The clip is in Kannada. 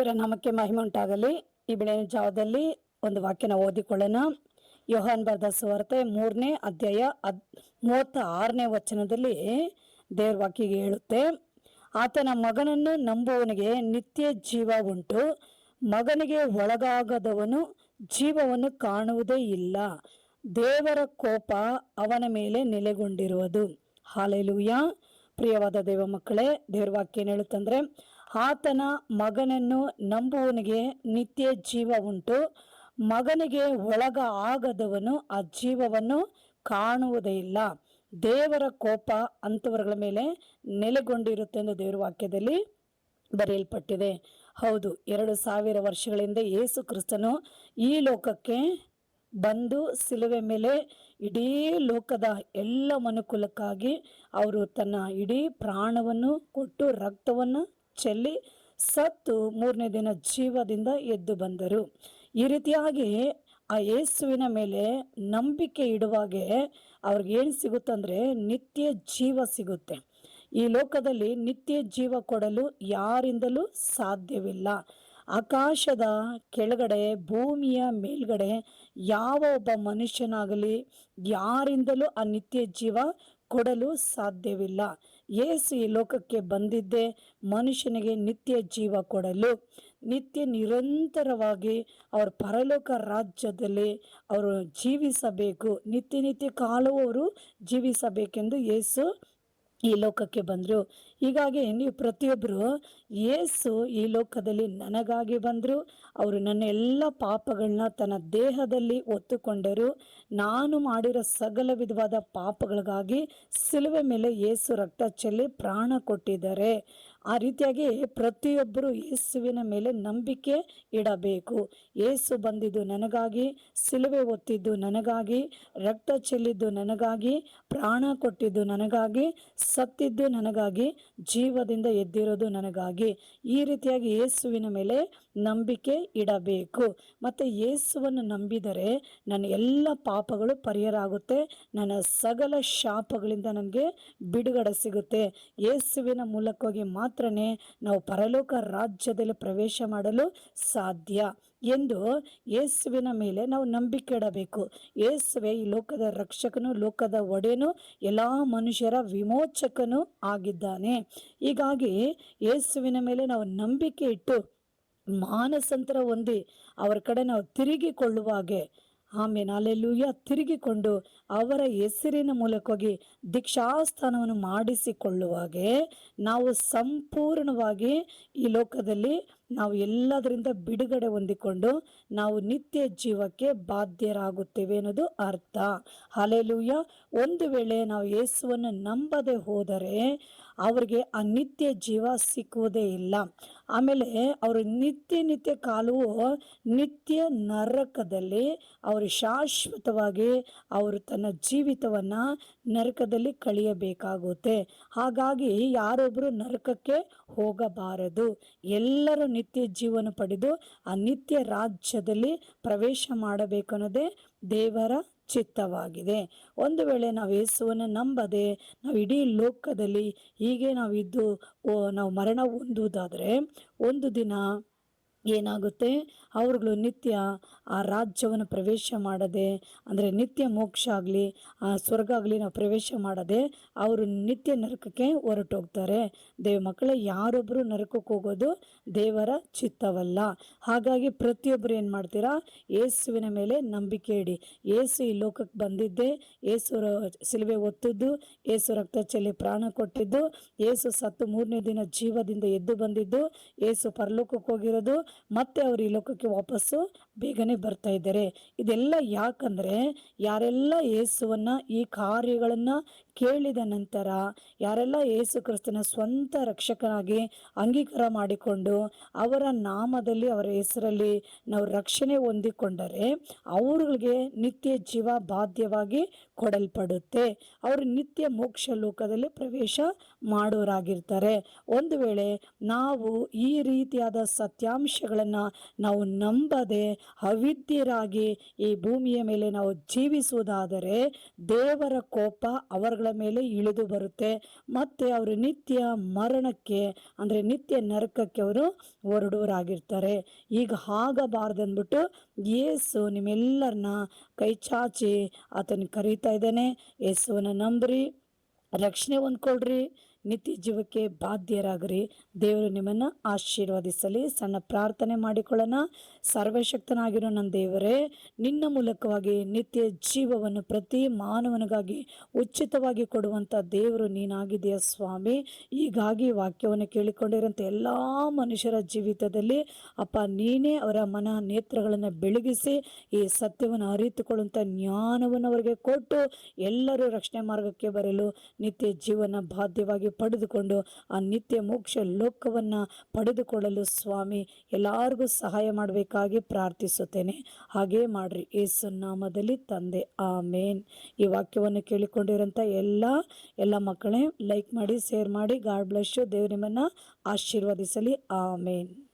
ದೇವರ ನಾಮಕ್ಕೆ ಮಹಿಮೆ ಉಂಟಾಗಲಿ. ಈ ಬೆಳಗಿನ ಜಾವದಲ್ಲಿ ಒಂದು ವಾಕ್ಯನ ಓದಿಕೊಳ್ಳೋಣ. ಯೋಹಾನ್ ಬರೆದ ಸುವಾರ್ತೆ 3ನೇ ಅಧ್ಯಾಯ 36ನೇ ವಚನದಲ್ಲಿ ದೇವರ ವಾಕ್ಯ ಹೇಳುತ್ತೆ, ಆತನ ಮಗನನ್ನು ನಂಬುವವನಿಗೆ ನಿತ್ಯ ಜೀವ ಉಂಟು, ಮಗನಿಗೆ ಒಳಗಾಗದವನು ಜೀವವನ್ನು ಕಾಣುವುದೇ ಇಲ್ಲ, ದೇವರ ಕೋಪ ಅವನ ಮೇಲೆ ನೆಲೆಗೊಂಡಿರುವುದು. ಹಾಲೆಲೂಯಾ. ಪ್ರಿಯವಾದ ದೇವ ಮಕ್ಕಳೇ, ದೇವರ ವಾಕ್ಯ ಏನು ಹೇಳುತ್ತಂದ್ರೆ, ಆತನ ಮಗನನ್ನು ನಂಬುವವನಿಗೆ ನಿತ್ಯ ಜೀವ ಉಂಟು, ಮಗನಿಗೆ ಒಳಗ ಆಗದವನು ಆ ಜೀವವನ್ನು ಕಾಣುವುದೇ ಇಲ್ಲ, ದೇವರ ಕೋಪ ಅಂಥವರುಗಳ ಮೇಲೆ ನೆಲೆಗೊಂಡಿರುತ್ತೆ ಎಂದು ದೇವರ ವಾಕ್ಯದಲ್ಲಿ ಬರೆಯಲ್ಪಟ್ಟಿದೆ. ಹೌದು, 2000 ವರ್ಷಗಳಿಂದ ಯೇಸು ಕ್ರಿಸ್ತನು ಈ ಲೋಕಕ್ಕೆ ಬಂದು ಶಿಲುವೆ ಮೇಲೆ ಇಡೀ ಲೋಕದ ಎಲ್ಲ ಮನುಕುಲಕ್ಕಾಗಿ ಅವರು ತನ್ನ ಇಡೀ ಪ್ರಾಣವನ್ನು ಕೊಟ್ಟು ರಕ್ತವನ್ನು ಚೆಲ್ಲಿ ಸತ್ತು 3ನೇ ದಿನ ಜೀವದಿಂದ ಎದ್ದು ಬಂದರು. ಈ ರೀತಿಯಾಗಿ ಆ ಯೇಸುವಿನ ಮೇಲೆ ನಂಬಿಕೆ ಇಡುವಾಗೆ ಅವ್ರಿಗೇನು ಸಿಗುತ್ತಂದ್ರೆ ನಿತ್ಯ ಜೀವ ಸಿಗುತ್ತೆ. ಈ ಲೋಕದಲ್ಲಿ ನಿತ್ಯ ಜೀವ ಕೊಡಲು ಯಾರಿಂದಲೂ ಸಾಧ್ಯವಿಲ್ಲ. ಆಕಾಶದ ಕೆಳಗಡೆ, ಭೂಮಿಯ ಮೇಲ್ಗಡೆ ಯಾವ ಒಬ್ಬ ಮನುಷ್ಯನಾಗಲಿ ಯಾರಿಂದಲೂ ಆ ನಿತ್ಯ ಜೀವ ಕೊಡಲು ಸಾಧ್ಯವಿಲ್ಲ. ಯೇಸು ಈ ಲೋಕಕ್ಕೆ ಬಂದಿದ್ದೇ ಮನುಷ್ಯನಿಗೆ ನಿತ್ಯ ಜೀವ ಕೊಡಲು, ನಿತ್ಯ ನಿರಂತರವಾಗಿ ಅವ್ರ ಪರಲೋಕ ರಾಜ್ಯದಲ್ಲಿ ಅವರು ಜೀವಿಸಬೇಕು, ನಿತ್ಯ ಕಾಲವೂ ಅವರು ಜೀವಿಸಬೇಕೆಂದು ಯೇಸು ಈ ಲೋಕಕ್ಕೆ ಬಂದರು. ಹೀಗಾಗಿ ನೀವು ಪ್ರತಿಯೊಬ್ಬರು ಯೇಸು ಈ ಲೋಕದಲ್ಲಿ ನನಗಾಗಿ ಬಂದರು. ಅವರು ನನ್ನ ಎಲ್ಲ ಪಾಪಗಳನ್ನ ತನ್ನ ದೇಹದಲ್ಲಿ ಹೊತ್ತುಕೊಂಡರು. ನಾನು ಮಾಡಿರೋ ಸಕಲ ವಿಧವಾದ ಪಾಪಗಳಿಗಾಗಿ ಶಿಲುವೆ ಮೇಲೆ ಯೇಸು ರಕ್ತ ಚೆಲ್ಲಿ ಪ್ರಾಣ ಕೊಟ್ಟಿದ್ದಾರೆ. ಆ ರೀತಿಯಾಗಿ ಪ್ರತಿಯೊಬ್ಬರು ಯೇಸುವಿನ ಮೇಲೆ ನಂಬಿಕೆ ಇಡಬೇಕು. ಯೇಸು ಬಂದಿದ್ದು ನನಗಾಗಿ, ಶಿಲುವೆ ಹೊತ್ತಿದ್ದು ನನಗಾಗಿ, ರಕ್ತ ಚೆಲ್ಲಿದ್ದು ನನಗಾಗಿ, ಪ್ರಾಣ ಕೊಟ್ಟಿದ್ದು ನನಗಾಗಿ, ಸತ್ತಿದ್ದು ನನಗಾಗಿ, ಜೀವದಿಂದ ಎದ್ದಿರೋದು ನನಗಾಗಿ. ಈ ರೀತಿಯಾಗಿ ಯೇಸುವಿನ ಮೇಲೆ ನಂಬಿಕೆ ಇಡಬೇಕು. ಮತ್ತು ಯೇಸುವನ್ನು ನಂಬಿದರೆ ನನ್ನ ಎಲ್ಲ ಪಾಪಗಳು ಪರಿಹಾರ ಆಗುತ್ತೆ, ನನ್ನ ಸಕಲ ಶಾಪಗಳಿಂದ ನನಗೆ ಬಿಡುಗಡೆ ಸಿಗುತ್ತೆ. ಯೇಸುವಿನ ಮೂಲಕವಾಗಿ ಮಾತ್ರನೇ ನಾವು ಪರಲೋಕ ರಾಜ್ಯದಲ್ಲಿ ಪ್ರವೇಶ ಮಾಡಲು ಸಾಧ್ಯ ಎಂದು ಯೇಸುವಿನ ಮೇಲೆ ನಾವು ನಂಬಿಕೆ ಇಡಬೇಕು. ಯೇಸುವೆ ಈ ಲೋಕದ ರಕ್ಷಕನು, ಲೋಕದ ಒಡೆಯನು, ಎಲ್ಲ ಮನುಷ್ಯರ ವಿಮೋಚಕನು ಆಗಿದ್ದಾನೆ. ಹೀಗಾಗಿ ಯೇಸುವಿನ ಮೇಲೆ ನಾವು ನಂಬಿಕೆ ಇಟ್ಟು ಮಾನಸಾಂತರ ಹೊಂದಿ ಅವರ ಕಡೆ ನಾವು ತಿರುಗಿಕೊಳ್ಳುವಾಗೆ, ಆಮೇಲೆ ಅಲ್ಲೆಲ್ಲೂಯ್ಯ, ತಿರುಗಿಕೊಂಡು ಅವರ ಹೆಸರಿನ ಮೂಲಕವಾಗಿ ದೀಕ್ಷಾಸ್ಥಾನವನ್ನು ಮಾಡಿಸಿಕೊಳ್ಳುವಾಗೆ ನಾವು ಸಂಪೂರ್ಣವಾಗಿ ಈ ಲೋಕದಲ್ಲಿ ನಾವು ಎಲ್ಲದರಿಂದ ಬಿಡುಗಡೆ ಹೊಂದಿಕೊಂಡು ನಾವು ನಿತ್ಯ ಜೀವಕ್ಕೆ ಬಾಧ್ಯರಾಗುತ್ತೇವೆ ಅನ್ನೋದು ಅರ್ಥ. ಹಲ್ಲೆಲೂಯಾ. ಒಂದು ವೇಳೆ ನಾವು ಯೇಸುವನ್ನು ನಂಬದೆ ಹೋದರೆ ಅವ್ರಿಗೆ ಆ ನಿತ್ಯ ಜೀವ ಸಿಕ್ಕುವುದೇ ಇಲ್ಲ. ಆಮೇಲೆ ಅವರು ನಿತ್ಯ ಕಾಲವು ನಿತ್ಯ ನರಕದಲ್ಲಿ ಅವರು ಶಾಶ್ವತವಾಗಿ ಅವರು ತನ್ನ ಜೀವಿತವನ್ನು ನರಕದಲ್ಲಿ ಕಳೆಯಬೇಕಾಗುತ್ತೆ. ಹಾಗಾಗಿ ಯಾರೊಬ್ಬರು ನರಕಕ್ಕೆ ಹೋಗಬಾರದು. ಎಲ್ಲರೂ ನಿತ್ಯ ಜೀವನ ಪಡೆದು ಆ ನಿತ್ಯ ರಾಜ್ಯದಲ್ಲಿ ಪ್ರವೇಶ ಮಾಡಬೇಕನ್ನೋದೇ ದೇವರ ಚಿತ್ತವಾಗಿದೆ. ಒಂದು ವೇಳೆ ನಾವು ಯೇಸುವನ್ನು ನಂಬದೆ ನಾವು ಇಡೀ ಲೋಕದಲ್ಲಿ ಹೀಗೆ ನಾವಿದ್ದು ನಾವು ಮರಣ ಹೊಂದುವುದಾದರೆ ಒಂದು ದಿನ ಏನಾಗುತ್ತೆ, ಅವ್ರುಗಳು ನಿತ್ಯ ಆ ರಾಜ್ಯವನ್ನು ಪ್ರವೇಶ ಮಾಡದೆ, ಅಂದರೆ ನಿತ್ಯ ಮೋಕ್ಷ ಆಗಲಿ ಆ ಸ್ವರ್ಗ ಆಗಲಿ ನಾವು ಪ್ರವೇಶ ಮಾಡದೆ ಅವರು ನಿತ್ಯ ನರಕಕ್ಕೆ ಹೊರಟೋಗ್ತಾರೆ. ದೇವ ಮಕ್ಕಳೇ, ಯಾರೊಬ್ಬರು ನರಕಕ್ಕೆ ಹೋಗೋದು ದೇವರ ಚಿತ್ತವಲ್ಲ. ಹಾಗಾಗಿ ಪ್ರತಿಯೊಬ್ಬರು ಏನು ಮಾಡ್ತೀರಾ, ಯೇಸುವಿನ ಮೇಲೆ ನಂಬಿಕೆ ಇಡಿ. ಯೇಸು ಈ ಲೋಕಕ್ಕೆ ಬಂದಿದ್ದೆ, ಯೇಸು ಶಿಲುವೆ ಹೊತ್ತಿದ್ದು, ಯೇಸು ರಕ್ತ ಚೆಲ್ಲಿ ಪ್ರಾಣ ಕೊಟ್ಟಿದ್ದು, ಯೇಸು ಸತ್ತು 3ನೇ ದಿನ ಜೀವದಿಂದ ಎದ್ದು ಬಂದಿದ್ದು, ಯೇಸು ಪರಲೋಕಕ್ಕೆ ಹೋಗಿರೋದು, ಮತ್ತೆ ಅವರು ಈ ಲೋಕಕ್ಕೆ ವಾಪಸ್ಸು ಬೇಗನೆ ಬರ್ತಾ ಇದ್ದಾರೆ. ಇದೆಲ್ಲ ಯಾಕಂದ್ರೆ ಯಾರೆಲ್ಲ ಯೇಸುವನ್ನ ಈ ಕಾರ್ಯಗಳನ್ನ ಕೇಳಿದ ನಂತರ, ಯಾರೆಲ್ಲ ಯೇಸು ಕ್ರಿಸ್ತನ ಸ್ವಂತ ರಕ್ಷಕನಾಗಿ ಅಂಗೀಕಾರ ಮಾಡಿಕೊಂಡು ಅವರ ನಾಮದಲ್ಲಿ ಅವರ ಹೆಸರಲ್ಲಿ ನಾವು ರಕ್ಷಣೆ ಹೊಂದಿಕೊಂಡರೆ ಅವರಿಗೆ ನಿತ್ಯ ಜೀವ ಬಾಧ್ಯವಾಗಿ ಕೊಡಲ್ಪಡುತ್ತೆ. ಅವರು ನಿತ್ಯ ಮೋಕ್ಷ ಲೋಕದಲ್ಲಿ ಪ್ರವೇಶ ಮಾಡೋರಾಗಿರ್ತಾರೆ. ಒಂದು ವೇಳೆ ನಾವು ಈ ರೀತಿಯಾದ ಸತ್ಯಾಂಶಗಳನ್ನು ನಾವು ನಂಬದೆ ಅವಿದ್ಯರಾಗಿ ಈ ಭೂಮಿಯ ಮೇಲೆ ನಾವು ಜೀವಿಸುವುದಾದರೆ ದೇವರ ಕೋಪ ಅವರುಗಳ ಮಕ್ಕಳ ಮೇಲೆ ಇಳಿದು ಬರುತ್ತೆ. ಮತ್ತು ಅವರು ನಿತ್ಯ ಮರಣಕ್ಕೆ ಅಂದರೆ ನಿತ್ಯ ನರಕಕ್ಕೆ ಅವರು ಹೊರಡುವರಾಗಿರ್ತಾರೆ. ಈಗ ಆಗಬಾರ್ದಂದ್ಬಿಟ್ಟು ಯೇಸು ನಿಮ್ಮೆಲ್ಲರನ್ನ ಕೈ ಚಾಚಿ ಆತನ ಕರೀತಾ ಇದ್ದಾನೆ. ಯೇಸುವನ್ನ ನಂಬ್ರಿ, ರಕ್ಷಣೆ ಹೊಂದ್ಕೊಳ್ರಿ, ನಿತ್ಯ ಜೀವಕ್ಕೆ ಬಾಧ್ಯರಾಗ್ರಿ. ದೇವರು ನಿಮ್ಮನ್ನು ಆಶೀರ್ವದಿಸಲಿ. ಸಣ್ಣ ಪ್ರಾರ್ಥನೆ ಮಾಡಿಕೊಳ್ಳೋಣ. ಸರ್ವಶಕ್ತನಾಗಿರೋ ನನ್ನ ದೇವರೇ, ನಿನ್ನ ಮೂಲಕವಾಗಿ ನಿತ್ಯ ಜೀವವನ್ನು ಪ್ರತಿ ಮಾನವನಿಗಾಗಿ ಉಚಿತವಾಗಿ ಕೊಡುವಂಥ ದೇವರು ನೀನಾಗಿದೆಯಾ ಸ್ವಾಮಿ. ಹೀಗಾಗಿ ವಾಕ್ಯವನ್ನು ಕೇಳಿಕೊಂಡಿರೋಂಥ ಎಲ್ಲ ಮನುಷ್ಯರ ಜೀವಿತದಲ್ಲಿ ಅಪ್ಪ ನೀನೇ ಅವರ ಮನ ನೇತ್ರಗಳನ್ನು ಬೆಳಗಿಸಿ ಈ ಸತ್ಯವನ್ನು ಅರಿತುಕೊಳ್ಳುವಂಥ ಜ್ಞಾನವನ್ನು ಅವರಿಗೆ ಕೊಟ್ಟು ಎಲ್ಲರೂ ರಕ್ಷಣೆ ಮಾರ್ಗಕ್ಕೆ ಬರಲು ನಿತ್ಯ ಜೀವನ ಬಾಧ್ಯವಾಗಿ ಪಡೆದುಕೊಂಡು ಆ ನಿತ್ಯ ಮೋಕ್ಷ ಲೋಕವನ್ನು ಪಡೆದುಕೊಳ್ಳಲು ಸ್ವಾಮಿ ಎಲ್ಲರಿಗೂ ಸಹಾಯ ಮಾಡಬೇಕಾಗಿ ಪ್ರಾರ್ಥಿಸುತ್ತೇನೆ. ಹಾಗೇ ಮಾಡ್ರಿ ಯೇಸು ನಾಮದಲ್ಲಿ ತಂದೆ, ಆಮೇನ್. ಈ ವಾಕ್ಯವನ್ನು ಕೇಳಿಕೊಂಡಿರೋಂಥ ಎಲ್ಲ ಮಕ್ಕಳೇ ಲೈಕ್ ಮಾಡಿ, ಶೇರ್ ಮಾಡಿ. God bless you. ದೇವರು ನಿಮ್ಮನ್ನು ಆಶೀರ್ವದಿಸಲಿ. ಆಮೇನ್.